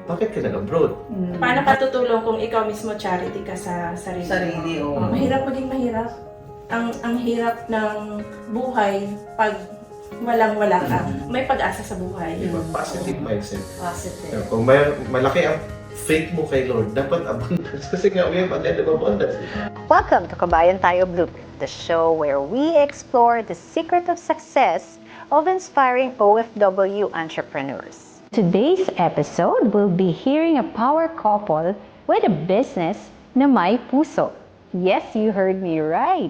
bakit ka nag-abroad? Paano ka tutulong kung ikaw mismo charity ka sa sarili? Sarili, oo. Mahirap maging mahirap. Ang hirap ng buhay pag walang-wala ka. May pag-asa sa buhay. Diba? Positive mindset. Positive. Kung malaki ang faith mo kay Lord, dapat abundance. Kasi nga, we have a lot of abundance. Welcome to Kabayan Tayo Blueprint, the show where we explore the secret of success of inspiring OFW entrepreneurs. Today's episode, we'll be hearing a power couple with a business na may puso. Yes, you heard me right.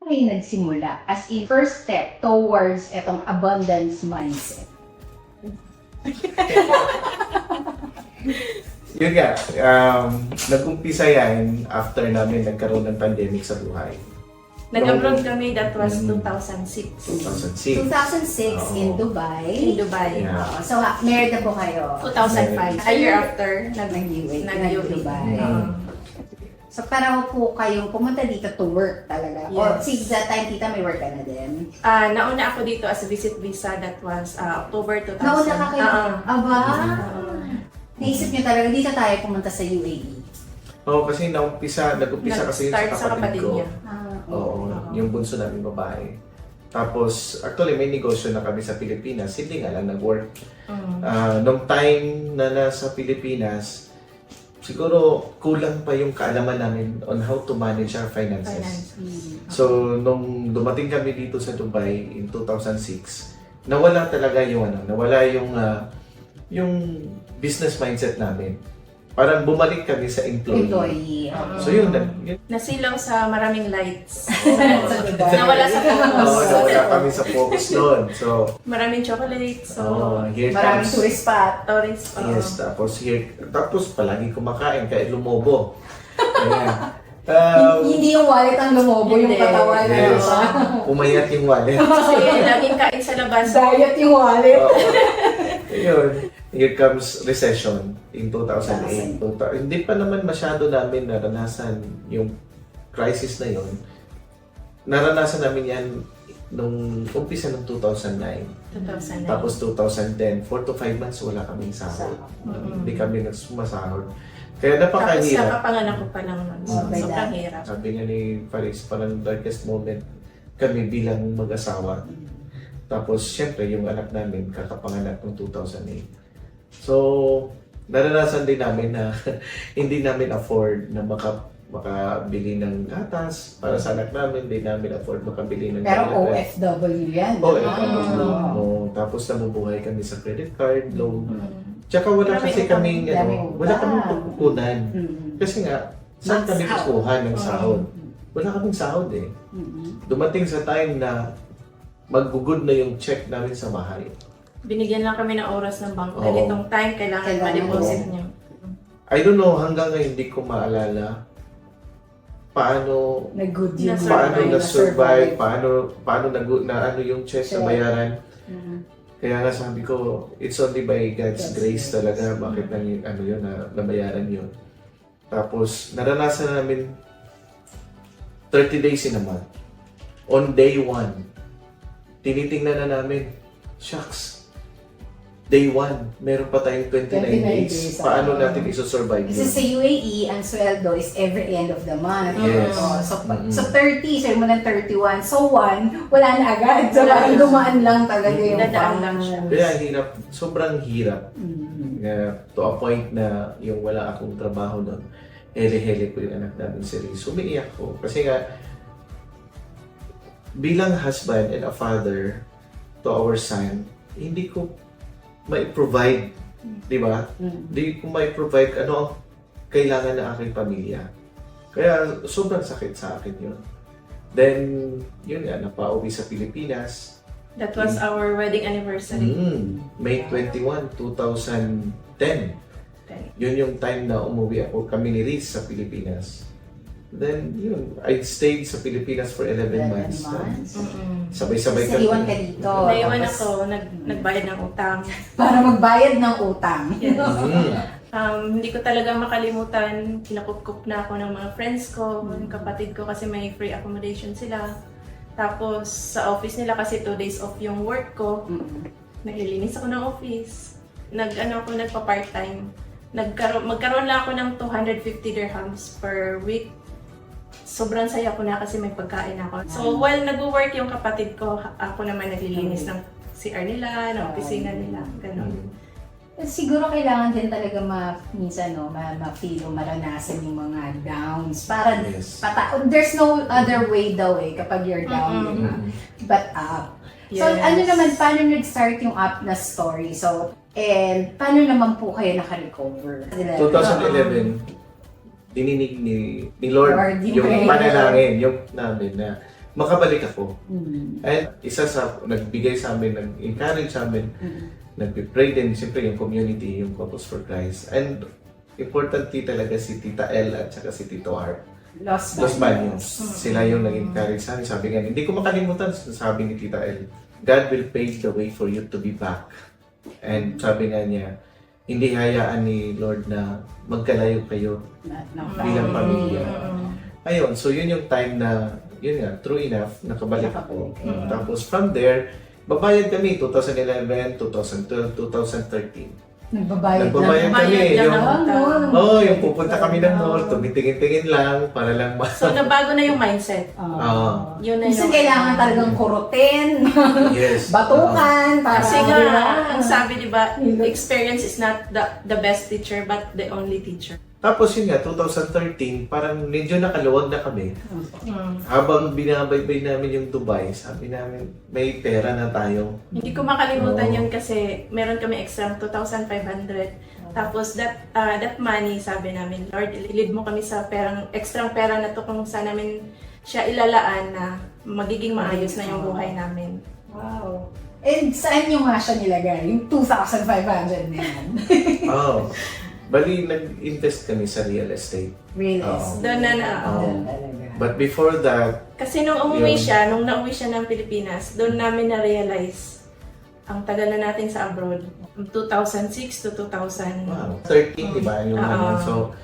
Kayo nagsimula as in first step towards etong abundance mindset? Yun nga, nag-umpisa yan after namin nagkaroon ng pandemic sa buhay. Nag-abroad kami, that was 2006. 2006. 2006 in Dubai. In Dubai. Yeah. Oo. So, married na po kayo? 2005. A year after, Nag-UAE. nag-Dubai. So, pareho po kayong pumunta dito to work talaga? Or Yes. since that time, tita, may work ka na din? Nauna ako dito as a visit visa, that was October 2000. Nauna ka kayo? Aba! Uh, Naisip niyo talaga, dito tayo pumunta sa UAE? Oo, kasi nag-umpisa kasi yun Nag-start sa kapatid ko. niya. Oo, yung bunso namin babae. Tapos, actually, may negosyo na kami sa Pilipinas. Hindi nga lang nag-work. Nung time na nasa Pilipinas, siguro kulang pa yung kaalaman namin on how to manage our finances. So, nung dumating kami dito sa Dubai in 2006, nawala talaga yung yung business mindset namin. Parang bumalik kami sa employee. So yun, Nasilaw sa maraming lights. Dubai. Nawala sa focus. nawala kami sa focus doon. So, Maraming chocolates. So, here Maraming comes, tourist spot. tourist. yes, tapos palagi kumakain kahit lumobo. Ayan. Hindi yung wallet ang lumobo, yung Hindi. katawan. Yes, Ano? umayat yung wallet. Kasi laging kain sa labas. Diet yung wallet. Oo. Ayun. Here comes recession in 2008. Hindi pa naman masyado namin naranasan yung crisis na yon. Naranasan namin yan nung umpisa ng 2009. 2009. Tapos 2010, 4 to 5 months wala kaming sahod. Hindi kami nagsumasahod. Kaya Tapos napakahirap. nakapanganak ko pa lang nun. So, Okay, sobrang hirap. Sabi nga ni Faris, parang darkest moment kami bilang mag-asawa. Tapos, syempre, yung anak namin kakapanganak noong 2008. So, naranasan din namin na hindi namin afford na makabili ng gatas para sa anak namin. Hindi namin afford makabili ng Pero gamit. OFW yan. OFW. Tapos nabubuhay kami sa credit card, loan. Tsaka wala Maraming kasi kaming, daming wala utang. kaming pagkukunan. Kasi nga, saan kami kukuha ng sahod? Wala kaming sahod eh. Dumating sa time na mag-good na yung check namin sa bahay. Binigyan lang kami ng oras ng bangko. Oo. Ganitong time, kailangan ma-deposit niyo. I don't know, hanggang ngayon hindi ko maalala paano Nag-good yung na-survive, paano na ano yung check na Check. bayaran. Kaya nga sabi ko, it's only by God's grace talaga bakit nabayaran yun. Tapos, naranasan namin 30 days in a month. On day 1, tinitingnan na namin, shucks, day 1, meron pa tayong 29 days. Paano natin isosurvive Kasi yun? sa UAE, ang sweldo is every end of the month. Yes. So 30, sabi mo ng 31. So 1, wala na agad. So parang dumaan lang talaga yung Dadaan lang siya. Kaya hirap, sobrang hirap. To a point na yung wala akong trabaho doon, hele-hele ko yung anak namin si Riz. Umiiyak ko. Kasi nga, bilang husband and a father to our son, hindi ko mai-provide, di ba? Hindi ko mai-provide ano ang kailangan ng aking pamilya. Kaya sobrang sakit sa akin yun. Then, yun nga, napauwi sa Pilipinas. That was our wedding anniversary. May 21, 2010. Yun yung time na umuwi kami ni Riz sa Pilipinas. Then, yun, I stayed sa Pilipinas for 11 months. Sabay-sabay Sa iwan ka dito. Naiwan Tapos- ako, nagbayad ng utang. Para magbayad ng utang. Yes. Mm. Hindi ko talaga makalimutan, kinakupkup na ako ng mga friends ko, yung kapatid ko kasi may free accommodation sila. Tapos sa office nila kasi 2 days off yung work ko, Mm. naglilinis ako ng office. Nagpa-part-time. Magkaroon lang ako ng 250 dirhams per week. Sobrang saya ko na kasi may pagkain ako. So while nag-work yung kapatid ko, ako naman naglilinis ng CR nila, ng opisina nila, ganun. Siguro kailangan din talaga minsan ma-feel o maranasan yung mga downs. Para Yes. there's no other way daw kapag you're down, di ba? But up. So, Yes. ano naman, paano nag-start yung up na story? So, and paano naman po kayo naka-recover? 2011, dininig ni Lord Lord, yung prayer. panalangin, yung namin na makabalik ako. Mm. And isa sa nagbigay sa amin, nag-encourage sa amin, nagpipray din, siyempre yung community, yung Couples for Christ. And importantly talaga si Tita L at saka si Tito Art. Los Los Baños. Sila yung nag-encourage sa amin. Sabi nga, hindi ko makalimutan, sabi ni Tita L, God will pave the way for you to be back. And sabi nga niya, hindi hayaan ni Lord na magkalayo kayo bilang pamilya. Ayun, so yun yung time na, yun nga, true enough, nakabalik ako. Tapos from there, babayad kami 2011, 2012, 2013. Nagbabayad kami. Bayad Yung, lang ng yung pupunta kami ng mall, tumitingin-tingin lang para lang So nabago na yung mindset. Yun na Kasi yung kailangan talagang kurutin, yes. batukan, para Kasi nga, diba? ang sabi, di ba, experience is not the best teacher, but the only teacher. Tapos yun nga, 2013, parang medyo nakaluwag na kami. Habang binabaybay namin yung Dubai, sabi namin, may pera na tayo. Hindi ko makalimutan yun kasi meron kami extra 2,500. Tapos that money, sabi namin, Lord, lead mo kami sa extra pera na to kung saan namin siya ilalaan na magiging maayos na yung buhay namin. Wow. And saan nyo nga siya nilagay? Yung 2,500 na yan. Bali, nag-invest kami sa real estate. Real estate. Doon na Doon talaga. But before that, Kasi nung nauwi siya ng Pilipinas, doon namin na-realize ang tagal na natin sa abroad. 2006 to 2000. 13, di ba? Yung so,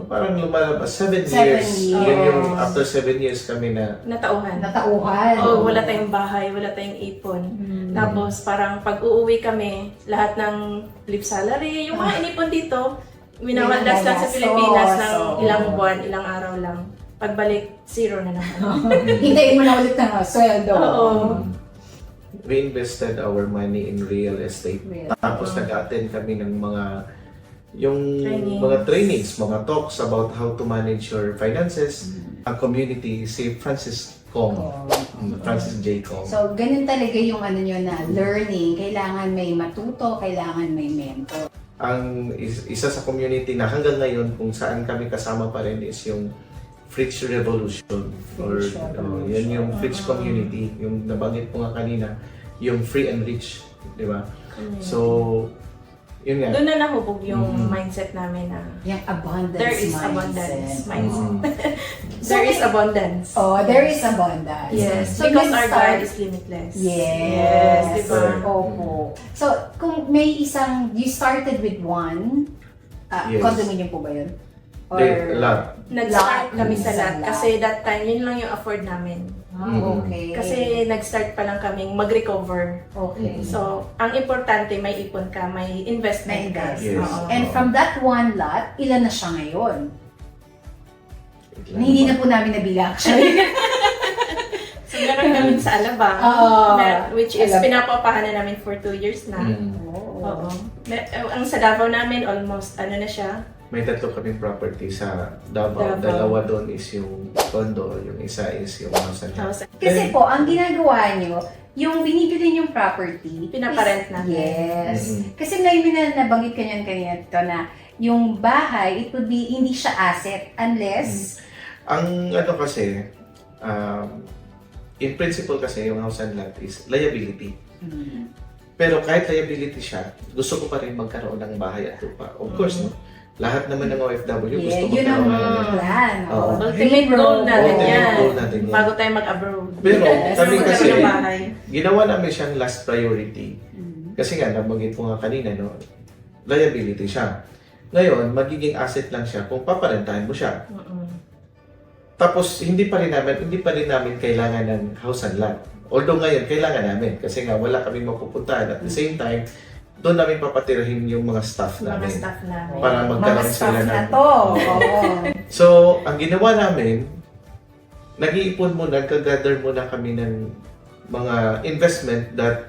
parang lumalabas, 7 7 years. years. Yun yung after 7 years kami na, Natauhan. Natauhan. Wala tayong bahay, wala tayong ipon. Tapos parang pag uuwi kami, lahat ng leave salary, yung mga inipon dito, minawandas lang sa Pilipinas ng ilang buwan, ilang araw lang. Pagbalik, zero na naman. Hintayin mo na ulit ng sweldo. Oo. we invested our money in real estate. Tapos nag-attend kami ng mga trainings, mga talks about how to manage your finances. Ang community, si Francis Kong, Francis J. Kong. So, ganun talaga yung nyo na learning. Kailangan may matuto, kailangan may mentor. Ang isa sa community na hanggang ngayon kung saan kami kasama pa rin is yung Fridge Revolution. Yan yung Fridge community, yung nabanggit ko nga kanina, yung free and rich, di ba? So, yun nga. Doon na nahubog yung mindset namin na Yung abundance there is mindset. abundance mindset. So, There is abundance. Oh, there is abundance. Yes, So, because our nag-start- God is limitless. Yes. Diba? Opo. So, kung may you started with one, Yes. condominium po ba yun? Or A lot. Nag-start Lot. kami sa Sa lot. lot. Kasi that time, yun lang yung afford namin. Okay. Kasi nag-start pa lang kaming mag-recover. okay. So, ang importante, may ipon ka, may investment ka. May Yes. Oo. And from that one lot, ilan na siya ngayon? Hindi na po namin nabilang actually. So, meron kami sa Alabang, which is Alabang. pinapapahan na namin for 2 years na. Oo. Ang sa Davao namin, almost, na siya, May tatlo kaming property sa Davao. Davao. Dalawa doon is yung condo, yung isa is yung house and lot. house. Kasi po, ang ginagawa nyo, yung binibili yung property, Pinaparent natin. Yes. Kasi may nabanggit ka niyan kanina ito na yung bahay, it would be, hindi siya asset unless Ang kasi, in principle kasi yung house and lot is liability. Pero kahit liability siya, gusto ko pa rin magkaroon ng bahay at lupa. Of course, no? Lahat naman ng OFW gusto yun ang magkaroon ng plan. Oo. Ultimate goal natin Ultimate yan. goal natin yan. Bago tayo mag-abroad. Pero Yes. kami Gusto kasi, ko ng bahay. ginawa namin siyang last priority. Kasi nga, nabanggit ko nga kanina, no? Liability siya. Ngayon, magiging asset lang siya kung paparentahin mo siya. Tapos hindi pa rin namin kailangan ng house and lot. Although ngayon kailangan namin kasi nga wala kaming mapupuntahan. At the same time, doon namin papatirahin yung mga staff namin. Mga staff namin. Para magkaroon Mga staff sila na ng... to. Oo. So, ang ginawa namin, nag-iipon muna, nag-gather muna kami ng mga investment that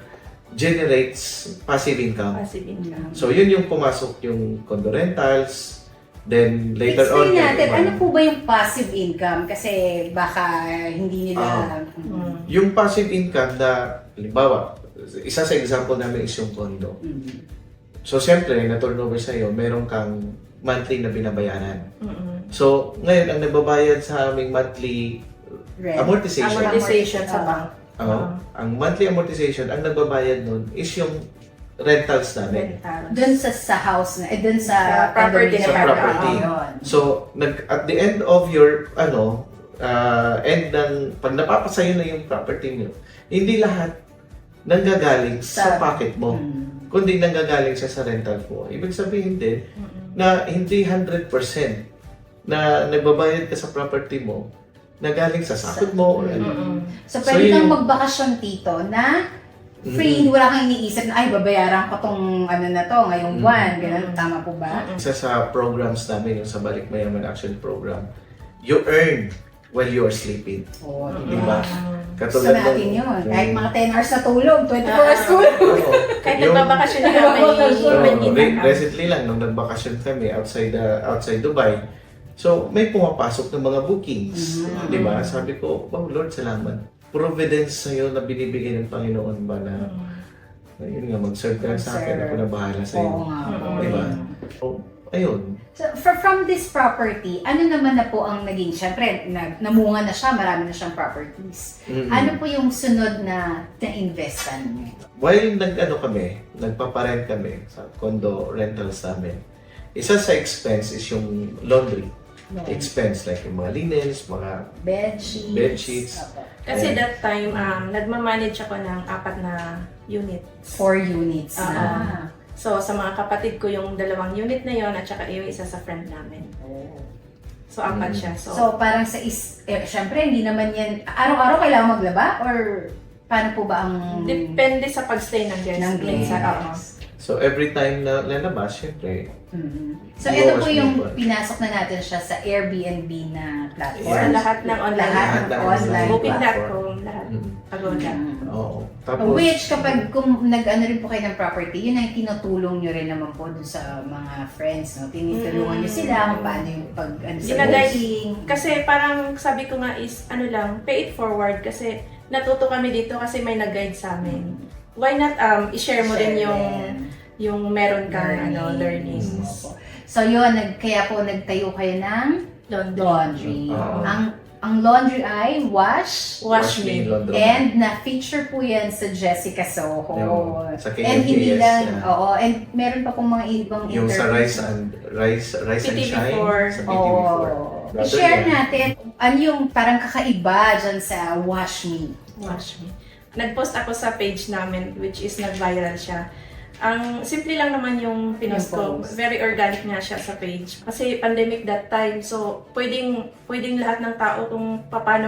generates passive income. Passive income. So, yun yung pumasok yung condo rentals, then later on... Explain natin, yung- ano po ba yung passive income? Kasi baka hindi nila... Yung passive income na, halimbawa, isa sa example namin is yung condo. So, siyempre, na-turnover sa'yo, meron kang monthly na binabayaran. So, ngayon, ang nababayad sa aming monthly Rent. amortization, Amortization sa bank. ang monthly amortization, ang nagbabayad nun is yung rentals namin. Rentals. Doon sa house na, doon sa Sa property. condominium. Sa property. Yun. So, at the end of your, end ng, pag napapasayo na yung property nyo, hindi lahat nanggagaling sa pocket mo, kundi nanggagaling siya sa rental mo. Ibig sabihin din, na hindi 100% na nagbabayad ka sa property mo, na galing sa sahod mo or ano. So, pwede So, kang yun- magbakasyon dito na free, wala kang iniisip na, ay, babayaran ko tong ano na to, ngayong buwan. Ganun, tama po ba? Isa sa programs namin, yung sa Balik Mayaman Action Program, you earn while you are sleeping. Oo, Di ba? Gusto natin yun. Kahit mga 10 hours na tulog, 24 hours tulog. Oo. Kahit Yung- nagbabakasyon na kami, may kita. Recently lang, nung nagbakasyon kami outside Dubai, so may pumapasok ng mga bookings. Di ba? Sabi ko, oh Lord, salamat. Providence sa'yo na binibigay ng Panginoon ba na, yun nga, mag-serve ka lang sa akin, ako na bahala sa'yo. Oo nga. Di ba? So, ayun. So, from this property, ano naman na po ang naging, syempre, namunga na siya, marami na siyang properties. Mm-mm. Ano po yung sunod na investan niyo? While nagpaparent kami sa condo rentals namin, isa sa expense is yung laundry. Expense like yung mga linens, mga Bedsheets. Bedsheets. Opo. Kasi that time, nagmamanage ako ng 4 na unit. 4 units na. So, sa mga kapatid ko, yung 2 unit na yon at saka yung isa sa friend namin. So, 4 siya. So, parang syempre, hindi naman yan, araw-araw kailangan maglaba? Or paano po ba ang... depende sa pagstay ng guest. Ng guest. Oo. So every time na lalabas, syempre, So, ito po yung pinasok na natin siya sa Airbnb na platform. Sa lahat ng online. Lahat ng ng online Booking.com, lahat. Agoda. oo. Tapos, Which, kapag kung nag-ano rin po kayo ng property, yun ang tinutulong nyo rin naman po dun sa mga friends, no? Tinutulungan nyo sila kung paano yung pag-ano sa Ginagay- booking. Kasi parang sabi ko nga is, pay it forward kasi natuto kami dito kasi may nag-guide sa amin. Why not i-share mo din yung meron kang learnings. So yun, kaya po nagtayo kayo ng laundry. Oo. Ang laundry ay Wash Wash me. Laundry. and na-feature po yan sa Jessica Soho. Yung sa And hindi KMKS, lang, yeah. oo, and meron pa pong mga ibang yung sa Rise and PTV4. Shine, sa PTV4. Oo. Brother I-share yan. natin ano yung parang kakaiba dyan sa Wash Me. Wash me. Nag-post ako sa page namin which is nag-viral siya. Ang simple lang naman yung pinost Yung ko. post. Very organic nga siya sa page. Kasi pandemic that time. So, pwedeng lahat ng tao kung paano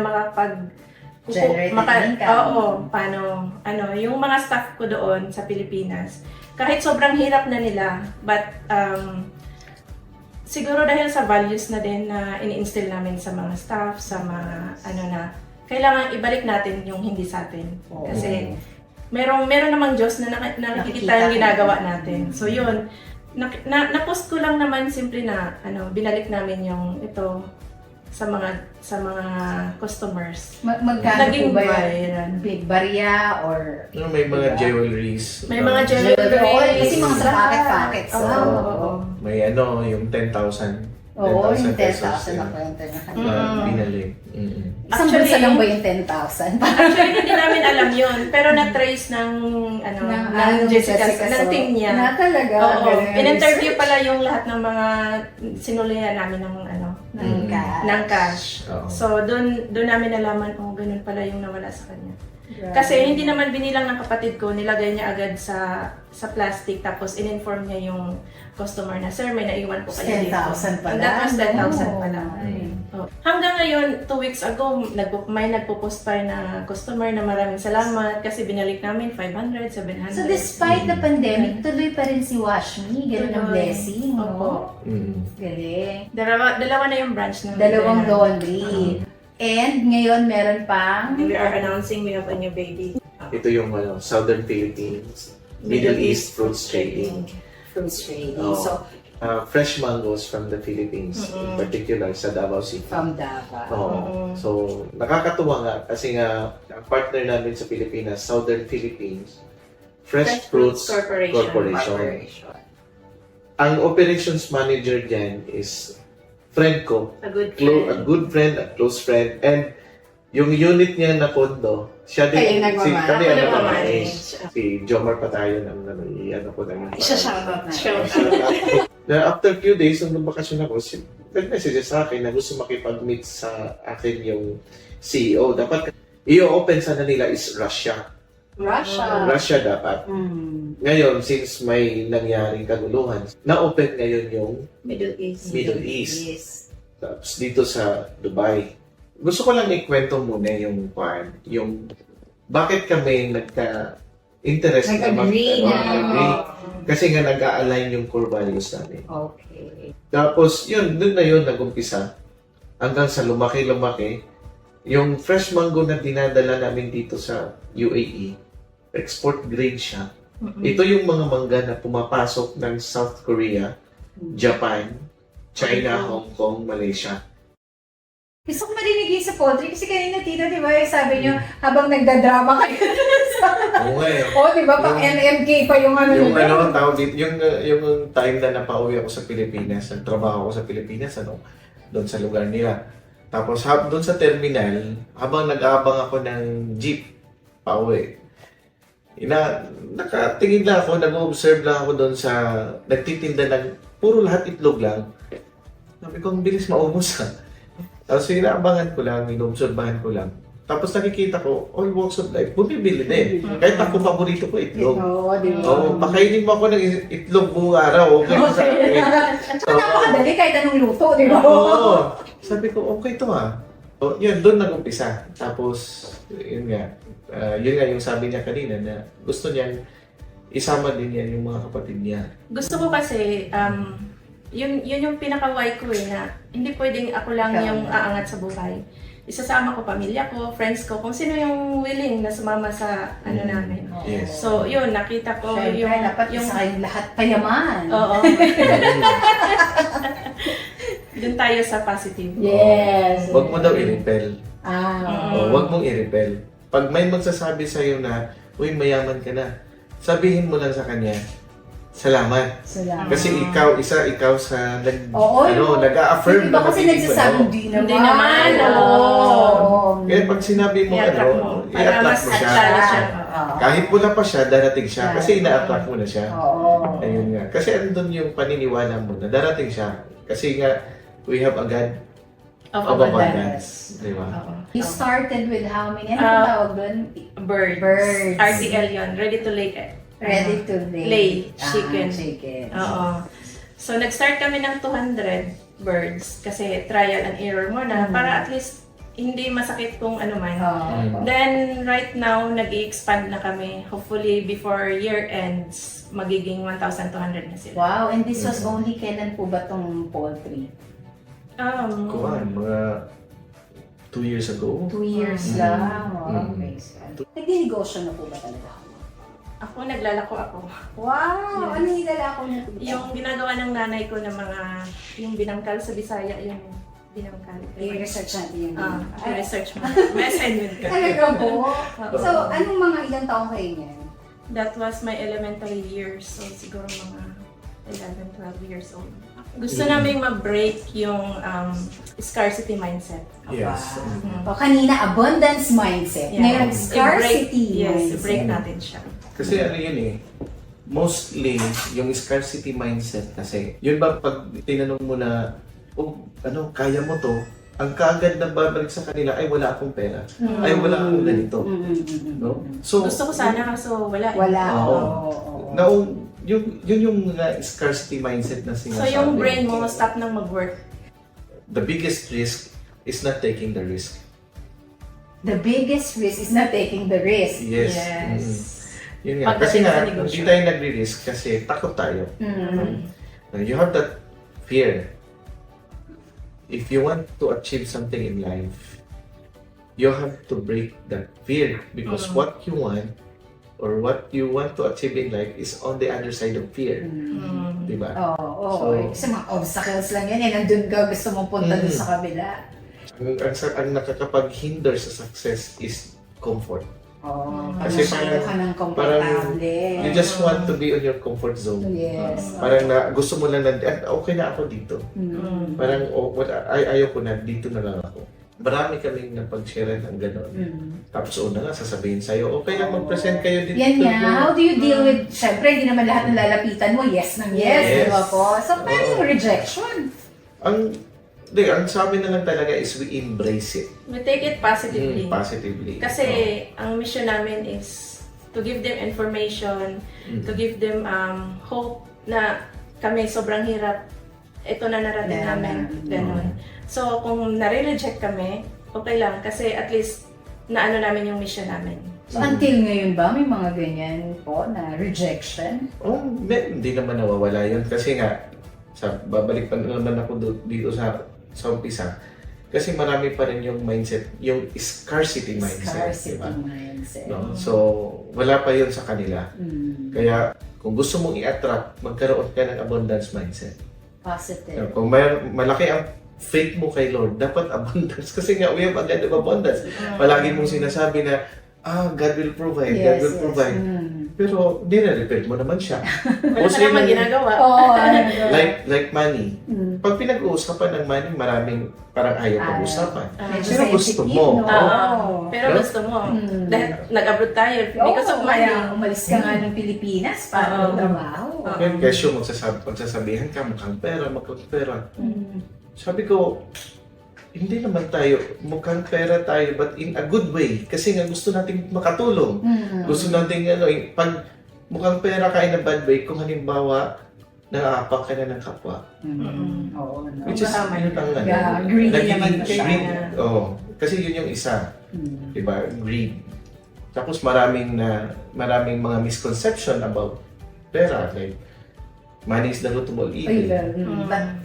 Generate ng income. Oo, paano, yung mga staff ko doon sa Pilipinas. Kahit sobrang hirap na nila, but siguro dahil sa values na din na ini-instill namin sa mga staff, sa mga kailangan ibalik natin yung hindi sa atin. Kasi meron namang Diyos na nakikita yung ginagawa natin. So yun, na-post ko lang naman simple na binalik namin yung ito sa mga customers. Magkano Naging po ba viral. yan? Big barya or... May mga jewelries. May mga Jewelry. jewelry. Kasi mga sa packet-packets. Oo. May yung 10,000. Oo, yung 10,000 pesos, na yun, kwento na na binalik. Isang Actually, bulsa lang ba yung 10,000? Actually, hindi namin alam yun. Pero na-trace ng Jessica, ng team niya. Na talaga. Oo. ganun. In-interview pala yung lahat ng mga sinulihan namin Ng cash. ng cash. Oo. So, doon namin nalaman, ganun pala yung nawala sa kanya. Grabe. Kasi hindi naman binilang ng kapatid ko, nilagay niya agad sa plastic, tapos in-inform niya yung customer na, sir, may naiwan po kayo dito. 10,000 pala. And that was 10,000 pala. Oh. Oh. Hanggang ngayon, 2 weeks ago, may nagpo-post pa rin na customer na maraming salamat kasi binalik namin 500, 700. So despite the pandemic, tuloy pa rin si Wash Me. Ganun ang Tuloy. blessing, no? Opo. Galing. Dalawa na yung branch ng Dalawang laundry. And ngayon meron pang We are announcing we have a new baby. Ito yung Southern Philippines, Middle East Fruits Trading. fruits trading. Oo. So, Fresh mangoes from the Philippines, in particular sa Davao City. from Davao. Oo. So, nakakatuwa nga kasi nga ang partner namin sa Pilipinas, Southern Philippines, Fresh Fruits Corporation. Ang operations manager dyan is friend ko, A good a good friend, a close friend, and yung unit niya na kondo, siya din, Kayo nagmamanage. kami Ako ang nagmamanage. nagmamanage. Si Jomar Patayon ang ano ko na yung Isa-shoutout na. na after few days, nung bakasyon ako, nag-message sa akin na gusto makipag-meet sa akin yung CEO. Dapat, i-open sana nila is Russia. Russia dapat. Ngayon, since may nangyaring kaguluhan, na-open ngayon yung Middle East. Middle East. Tapos dito sa Dubai. Gusto ko lang ikwento muna yung bakit kami nagka-interest Nag-agree na. nag-agree. Kasi nga nag-a-align yung core values namin. Okay. Tapos yun, dun na yun nag-umpisa. Hanggang sa lumaki-lumaki. Yung fresh mango na dinadala namin dito sa UAE, export grade siya. Ito yung mga mangga na pumapasok ng South Korea, Japan, China, Hong Kong, Malaysia. Gusto ko marinig yun sa poultry kasi kanina Tito, di ba, sabi nyo, habang nagdadrama kayo Oo nga eh. oh, di ba, pang MMK pa yung ano Yung nila. ano, tawag dito, yung time na napauwi ako sa Pilipinas, nagtrabaho ako sa Pilipinas, doon sa lugar nila. Tapos doon sa terminal, habang nag-aabang ako ng jeep pauwi, nakatingin lang ako, nag-observe lang ako doon sa nagtitinda ng puro lahat itlog lang. Sabi ko, ang bilis maubos ha. Tapos inaabangan ko lang, inobserbahan ko lang. Tapos nakikita ko, all walks of life, bumibili din. Kahit ako, paborito ko itlog. Oo, di ba? Oo, pakainin mo ako ng itlog buong araw, okay na sa akin. So, napakadali kahit anong luto, di ba? Oo. Sabi ko, okay to ha. So, yun, doon nag-umpisa. Tapos, yun nga yung sabi niya kanina na gusto niyang isama din yan yung mga kapatid niya. Gusto ko kasi, yun yung pinaka-why ko na hindi pwedeng ako lang yung aangat sa buhay. Isasama ko pamilya ko, friends ko, kung sino yung willing na sumama sa ano namin. Yes. So, yun, nakita ko Siyempre, yung... dapat isa kayong lahat payaman. Oo. Doon tayo sa positive. Yes. Huwag mo daw i-repel. Ah. Huwag mong i-repel. Pag may magsasabi sa'yo na, uy, mayaman ka na, sabihin mo lang sa kanya, salamat. Salamat. Kasi ikaw sa Oo, nag-a-affirm Diba kasi magiging nagsasabing ano. di naman. Hindi naman, Oo. Kaya pag sinabi mo I-attract mo. Para i-attract mas mo siya. attract siya. Oo. Kahit wala pa siya, darating siya. Kasi ina-attract mo na siya. Oo. Ayun nga. Kasi andun yung paniniwala mo na darating siya. Kasi nga, we have a God Of of abundance. abundance. Di ba? Oo. You started with how many? Ano yung tawag doon? Birds. Birds. RTL yun. Ready to lay. Ready to lay. Lay. Chicken. Chicken. Oo. So, nag-start kami ng 200 birds kasi trial and error muna para at least hindi masakit kung ano man. Oo. Then, right now, nag-i-expand na kami. Hopefully, before year ends, magiging 1,200 na sila. Wow, and this was only kailan po ba tong poultry? Kuhan, mga 2 years ago. 2 years lang. Wow, makes sense. Nagdi-negosyo na po ba talaga? Ako, naglalako ako. Wow! Yes. Ano yung lalako na po? Yung ginagawa ng nanay ko ng mga, yung binangkal sa Bisaya, yung binangkal. I-research natin yung I-research mo. May assignment ka. Talaga po? Oo. So, anong mga ilang taong kayo niyan? That was my elementary years. So, siguro mga 11, 12 years old. Gusto namin ma-break yung scarcity mindset. Yes. O kanina, abundance mindset. Yeah. Ngayon, scarcity Yes, mindset. break natin siya. Kasi ano yun eh, mostly yung scarcity mindset kasi, yun ba pag tinanong mo na, kaya mo to, ang kaagad na babalik sa kanila, ay wala akong pera, ay wala akong ganito. No? So, Gusto ko sana kaso wala. Wala. Oo. Yun yung scarcity mindset na So sinasabi. yung brain mo stop nang mag-work. The biggest risk is not taking the risk. The biggest risk is not taking the risk. Yes. Yes. Yun nga. Pagdating Kasi sa nga, negosyo. hindi tayo nagre-risk kasi takot tayo. You have that fear. If you want to achieve something in life, you have to break that fear because what you want or what you want to achieve in life is on the other side of fear. Diba? Oo. So- Kasi mga obstacles lang yan eh. Nandun ka, gusto mong punta dun sa kabila. Ang nakakapag-hinder sa success is comfort. Oo. Kasi Masyado ka ng parang komportable. you just want to be on your comfort zone. Yes. Parang gusto mo lang na, okay na ako dito. Mm. Parang, ayaw ko na, dito na lang ako. Marami kaming napag-share ng gano'n. Tapos una nga, sasabihin sa'yo, okay lang mag-present kayo dito. Yan nga. How do you deal with, syempre, hindi naman lahat ng lalapitan mo, yes ng yes, Yes. di ba po? So, paano Oo. yung rejection? Ang sa amin na lang talaga is we embrace it. We take it positively. Positively. Kasi ang mission namin is to give them information, to give them hope na kami sobrang hirap. Ito na narating Yeah. namin. Ganun. So, kung nare-reject kami, okay lang. Kasi at least, naano namin yung mission namin. So, until ngayon ba, may mga ganyan po na rejection? Hindi naman nawawala yun. Kasi nga, babalik pa naman ako dito sa umpisa. Kasi marami pa rin yung mindset, yung scarcity mindset. Scarcity Diba? mindset. No? So, wala pa yun sa kanila. Kaya, kung gusto mong i-attract, magkaroon ka ng abundance mindset. Positive. Kung malaki ang faith mo kay Lord, dapat abundance. Kasi nga, we have a God of abundance. Palagi mong sinasabi na, God will provide, God will provide. Pero, nire-repeat mo naman siya. Wala ka naman ginagawa. Oo. like money. Pag pinag-uusapan ng money, maraming parang ayaw pag-usapan. Pero gusto mo. Pero gusto mo. Dahil nag-abroad tayo. Because of money. Kaya umalis ka nga ng Pilipinas para magtrabaho. Kaya kesyo magsasabihan ka, mukhang pera. Sabi ko, hindi naman tayo, mukhang pera tayo, but in a good way. Kasi nga gusto nating makatulong. Gusto nating, pag mukhang pera ka in a bad way, kung halimbawa, naapak ka na ng kapwa. Oo. Which is, yun ang Greedy naman siya. Oo. Kasi yun yung isa. Diba? Greed. Tapos maraming mga misconception about pera. Like, money is the root of all evil.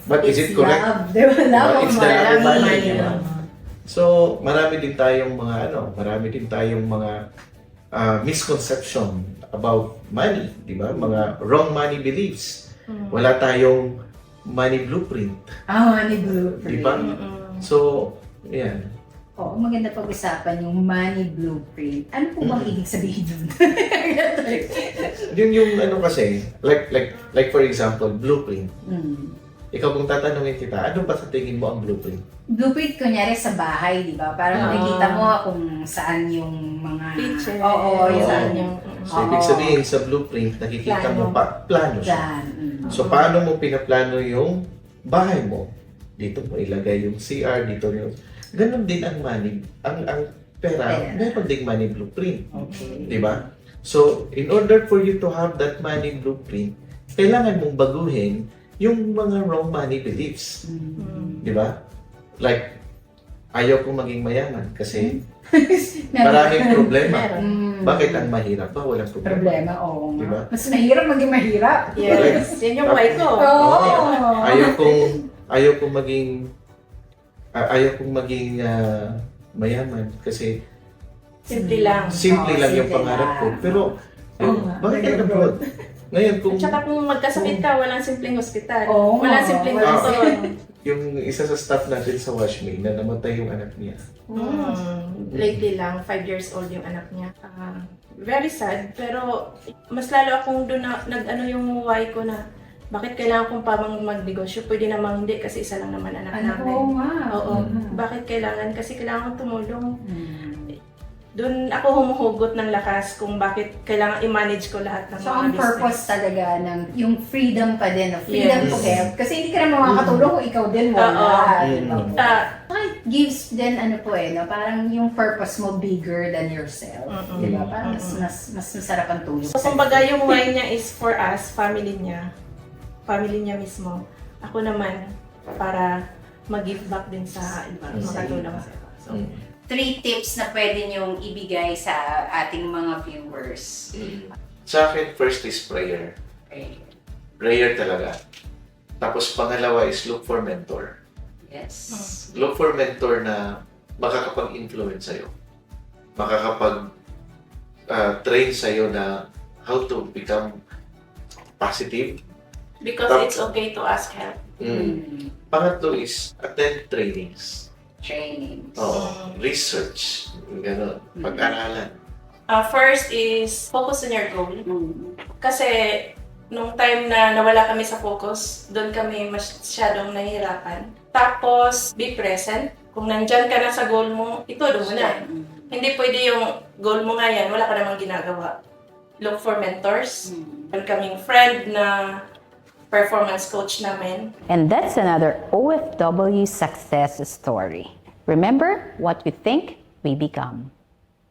But is it correct? Love. Diba? Love It's of the love of money. money. Diba? So, marami din tayong mga misconception about money, di ba? Mga wrong money beliefs. Wala tayong money blueprint, Money blueprint. di ba? So, yan. Oo, maganda pag-usapan yung money blueprint. Ano po bang ibig sabihin dun? Yun yung kasi, like for example, blueprint. Ikaw kung tatanungin kita, ano ba sa tingin mo ang blueprint? Blueprint, kunyari sa bahay, di ba? Para makikita mo kung saan yung mga... Feature. Oo, yung Saan saan yung... So, ibig sabihin sa blueprint, nakikita mo plano siya. plan. So, paano mo pinaplano yung bahay mo? Dito mo ilagay yung CR, dito yung... Ganon din ang money. Ang pera, meron ding money blueprint. Okay. Di ba? So, in order for you to have that money blueprint, kailangan mong baguhin yung mga wrong money beliefs. Di ba? Like, ayaw kong maging mayaman kasi maraming problema. Bakit ang mahirap ba? Walang problema. Problema, oo nga. Diba? Mas mahirap maging mahirap. Yes. Yan yung why ko. Oo. Ayaw kong maging mayaman kasi Simple lang. simple lang yung simple pangarap ko. lang. Pero, bakit nag-abroad? Ngayon, kung At saka kung magkasakit ka, walang simpleng hospital. Oo, Walang simpleng walang doktor. yung isa sa staff natin sa Washme na namatay yung anak niya. Lately lang, 5 years old yung anak niya. Very sad, pero mas lalo akong doon na nag-ano yung why ko na bakit kailangan kong pa magnegosyo? Pwede namang hindi kasi isa lang naman anak namin. Oo nga. Oo. Bakit kailangan? Kasi kailangan kong tumulong. Doon ako humuhugot ng lakas kung bakit kailangan i-manage ko lahat ng So, mga ang business. purpose talaga ng yung freedom pa din, freedom Yes. to help. Kasi hindi ka naman makakatulong kung ikaw din wala. Mm. It gives din ano po no? Parang yung purpose mo bigger than yourself. Diba? Parang mas masarap ang tulong. So, kumbaga yung why niya is for us, family niya mismo. Ako naman, para mag-give back din sa iba, makatulong sa iba. So, 3 tips na pwede niyong ibigay sa ating mga viewers. Sa akin, first is prayer. Okay. Prayer talaga. Tapos pangalawa is look for mentor. Yes. Look for mentor na makakapag-influence sa'yo. Makakapag-train sa'yo na how to become positive. because it's okay to ask help. Pangatlo is attend trainings. Trainings. Research. Ganon. Pag-aralan. First is focus on your goal. Kasi nung time na nawala kami sa focus, doon kami masyadong nahihirapan. Tapos, be present. Kung nandyan ka na sa goal mo, ituloy mo na. Hindi pwede yung goal mo nga yan, wala ka namang ginagawa. Look for mentors. Meron kaming friend na performance coach namin. And that's another OFW success story. Remember, what we think, we become.